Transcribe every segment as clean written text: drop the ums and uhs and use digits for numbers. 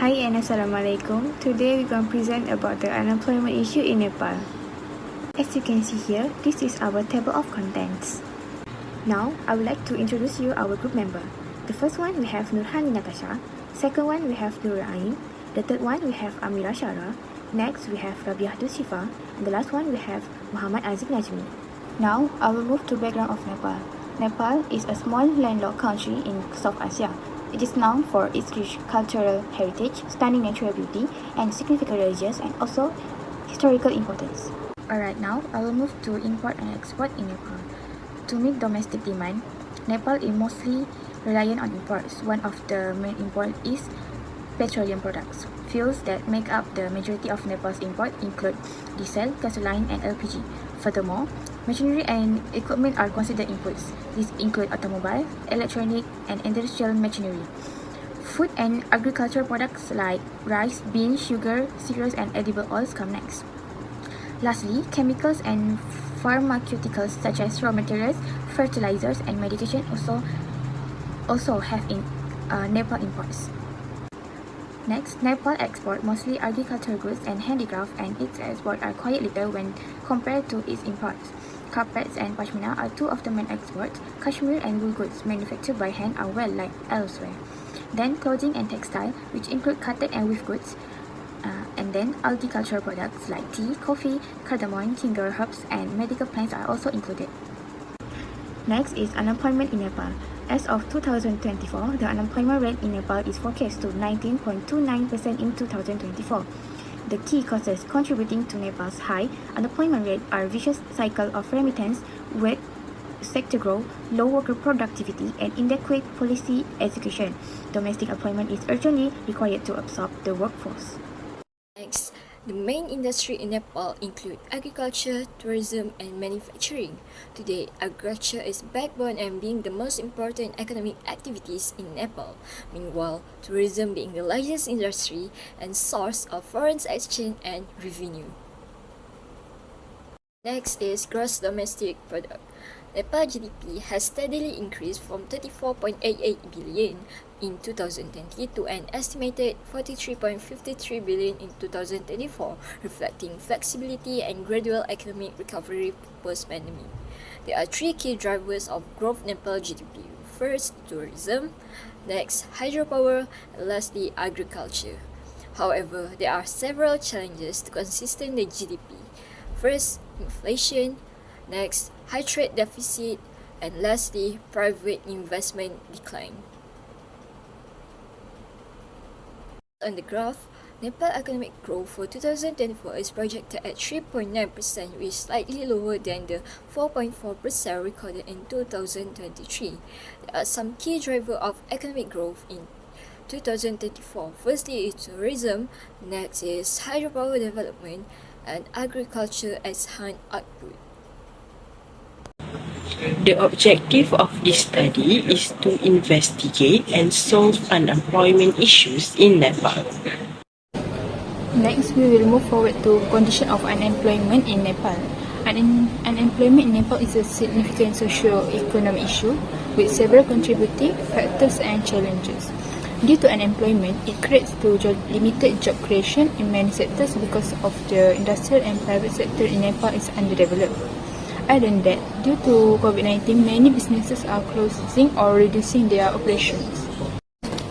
Hi and Assalamualaikum. Today we're going to present about the unemployment issue in Nepal. As you can see here, this is our table of contents. Now, I would like to introduce you our group member. The first one we have NURUL NATASHA. Second one we have NURUL. The third one we have AMIRAH SYARAH. Next we have RABIAHTUS SHIFA. And the last one we have MOHAMMAD AZIQ NAZMI. Now, I will move to background of Nepal. Nepal is a small landlocked country in South Asia. It is known for its rich cultural heritage, stunning natural beauty, and significant religious and also historical importance. Alright, now I will move to import and export in Nepal. To meet domestic demand, Nepal is mostly reliant on imports. One of the main imports is petroleum products. Fuels that make up the majority of Nepal's import include diesel, gasoline, and LPG. Furthermore, machinery and equipment are considered inputs. These include automobile, electronic, and industrial machinery. Food and agricultural products like rice, beans, sugar, cereals, and edible oils come next. Lastly, chemicals and pharmaceuticals such as raw materials, fertilizers, and medication also have in Nepal imports. Next, Nepal export mostly agricultural goods and handicraft, and its exports are quite little when compared to its imports. Carpets and pashmina are two of the main exports. Cashmere and wool goods manufactured by hand are well liked elsewhere. Then clothing and textile, which include cotton and weave goods. And then agricultural products like tea, coffee, cardamom, ginger, herbs, and medical plants are also included. Next is unemployment in Nepal. As of 2024, the unemployment rate in Nepal is forecast to 19.29% in 2024. The key causes contributing to Nepal's high unemployment rate are vicious cycle of remittance, weak sector growth, low worker productivity, and inadequate policy execution. Domestic employment is urgently required to absorb the workforce. Next, the main industry in Nepal include agriculture, tourism, and manufacturing. Today, agriculture is backbone and being the most important economic activities in Nepal. Meanwhile, tourism being the largest industry and source of foreign exchange and revenue. Next is gross domestic product. Nepal GDP has steadily increased from 34.88 billion in 2020 to an estimated 43.53 billion in 2024, reflecting flexibility and gradual economic recovery post-pandemic. There are three key drivers of growth Nepal GDP. First, tourism. Next, hydropower. And lastly, agriculture. However, there are several challenges to consistent the GDP. First, inflation. Next, high trade deficit, and lastly, private investment decline. On the graph, Nepal economic growth for 2024 is projected at 3.9%, which is slightly lower than the 4.4% recorded in 2023. There are some key drivers of economic growth in 2024. Firstly is tourism, next is hydropower development, and agriculture as hand output. The objective of this study is to investigate and solve unemployment issues in Nepal. Next, we will move forward to condition of unemployment in Nepal. Unemployment in Nepal is a significant socio-economic issue with several contributing factors and challenges. Due to unemployment, it creates limited job creation in many sectors because of the industrial and private sector in Nepal is underdeveloped. Other than that, due to COVID-19, many businesses are closing or reducing their operations.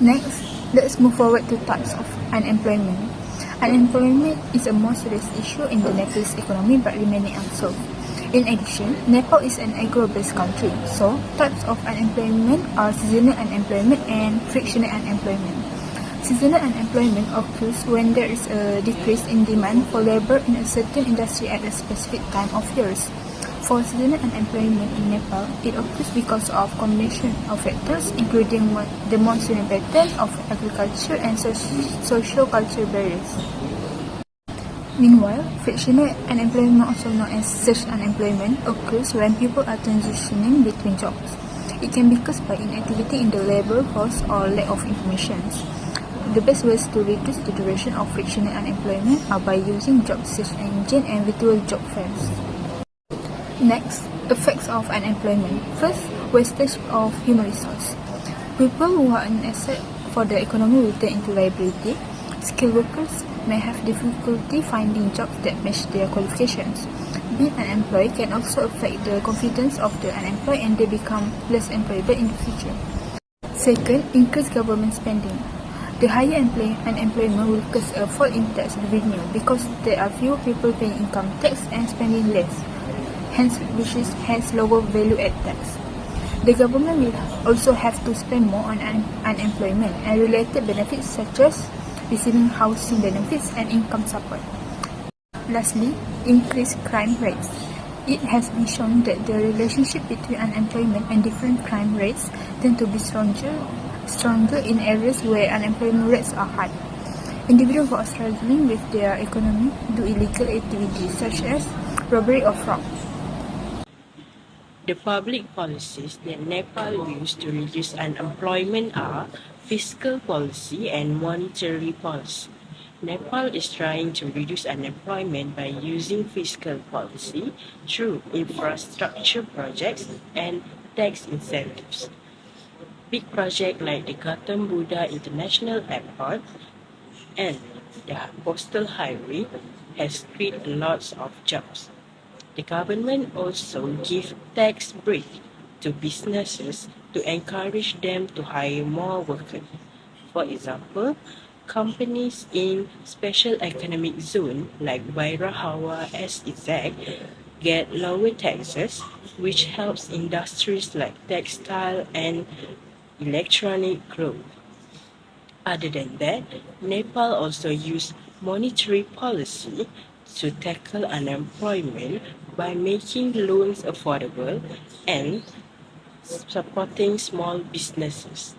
Next, let's move forward to types of unemployment. Unemployment is a more serious issue in the Nepalese economy but remaining unsolved. In addition, Nepal is an agro-based country, so types of unemployment are seasonal unemployment and frictional unemployment. Seasonal unemployment occurs when there is a decrease in demand for labor in a certain industry at a specific time of years. For seasonal unemployment in Nepal, it occurs because of combination of factors including the monsoon pattern of agriculture and socio-cultural barriers. Meanwhile, frictional unemployment, also known as surge unemployment, occurs when people are transitioning between jobs. It can be caused by inactivity in the labor force or lack of information. The best ways to reduce the duration of frictional unemployment are by using job search engine and virtual job fairs. Next, effects of unemployment. First, wastage of human resource. People who are an asset for the economy will turn into liability. Skilled workers may have difficulty finding jobs that match their qualifications. Being unemployed can also affect the confidence of the unemployed and they become less employable in the future. Second, increased government spending. The higher unemployment will cause a fall in tax revenue because there are fewer people paying income tax and spending less, which has lower value-add tax. The government will also have to spend more on unemployment and related benefits such as receiving housing benefits and income support. Lastly, increased crime rates. It has been shown that the relationship between unemployment and different crime rates tend to be stronger in areas where unemployment rates are high. Individuals who are struggling with their economy do illegal activities such as robbery or fraud. The public policies that Nepal used to reduce unemployment are fiscal policy and monetary policy. Nepal is trying to reduce unemployment by using fiscal policy through infrastructure projects and tax incentives. Big projects like the Gautam Buddha International Airport and the Coastal Highway has created lots of jobs. The government also gives tax break to businesses to encourage them to hire more workers. For example, companies in special economic zone like Wairahawa SEZ get lower taxes, which helps industries like textile and electronic grow. Other than that, Nepal also used monetary policy to tackle unemployment by making loans affordable and supporting small businesses.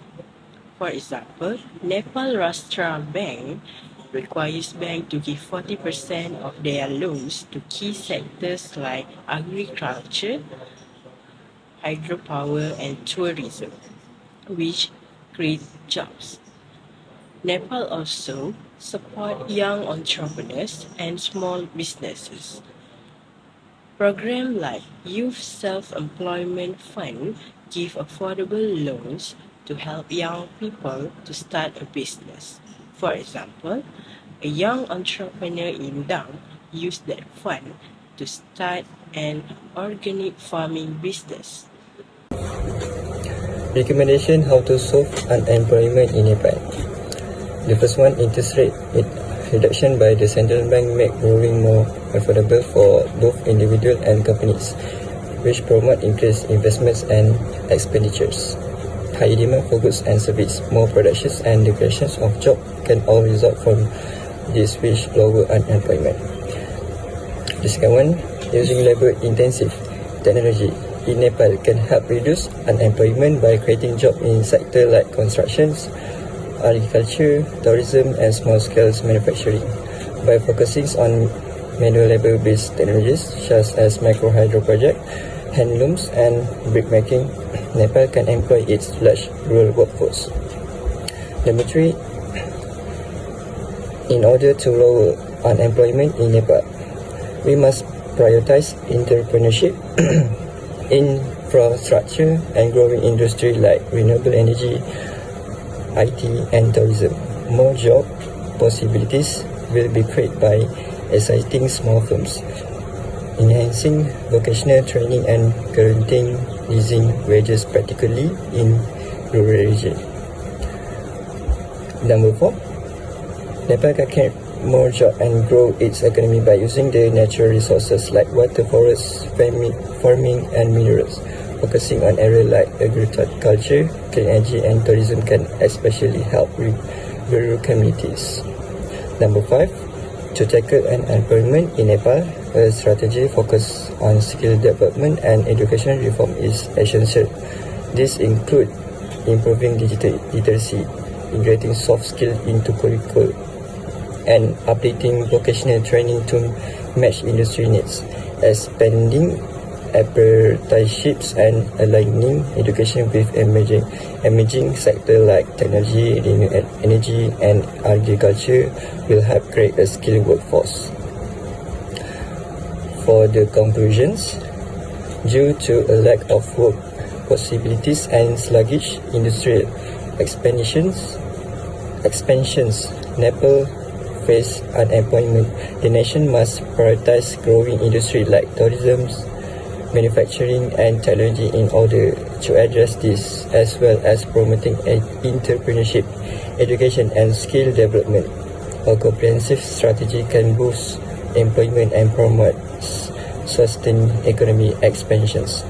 For example, Nepal Rashtra Bank requires banks to give 40% of their loans to key sectors like agriculture, hydropower, and tourism, which create jobs. Nepal also support young entrepreneurs and small businesses. Programs like Youth Self-Employment Fund give affordable loans to help young people to start a business. For example, a young entrepreneur in Dang used that fund to start an organic farming business. Recommendation how to solve unemployment in Nepal. The first one, interest rate reduction by the central bank make borrowing more affordable for both individuals and companies, which promote increased investments and expenditures. High demand for goods and services, more productions and the creation of jobs can all result from this, which lower unemployment. The second one, using labor-intensive technology in Nepal can help reduce unemployment by creating jobs in sectors like constructions, agriculture, tourism, and small-scale manufacturing. By focusing on manual labor-based technologies such as micro-hydro project, handlooms, and brickmaking, Nepal can employ its large rural workforce. Number 3, in order to lower unemployment in Nepal, we must prioritize entrepreneurship, infrastructure, and growing industry like renewable energy, IT, and tourism. More job possibilities will be created by exciting small firms, enhancing vocational training, and guaranteeing raising wages practically in rural regions. Number 4, Nepal can create more jobs and grow its economy by using the natural resources like water, forests, farming, and minerals. Focusing on areas like agriculture, clean energy, and tourism can especially help rural communities. Number 5, to tackle unemployment in Nepal, a strategy focused on skill development and education reform is essential. This includes improving digital literacy, integrating soft skills into curriculum, and updating vocational training to match industry needs, expanding apprenticeships, and aligning education with emerging sectors like technology, renewable energy, and agriculture will help create a skilled workforce. For the conclusions, due to a lack of work possibilities and sluggish industrial expansions, Nepal face unemployment, the nation must prioritize growing industry like tourism, manufacturing and technology in order to address this, as well as promoting entrepreneurship, education and skill development. A comprehensive strategy can boost employment and promote sustained economic expansions.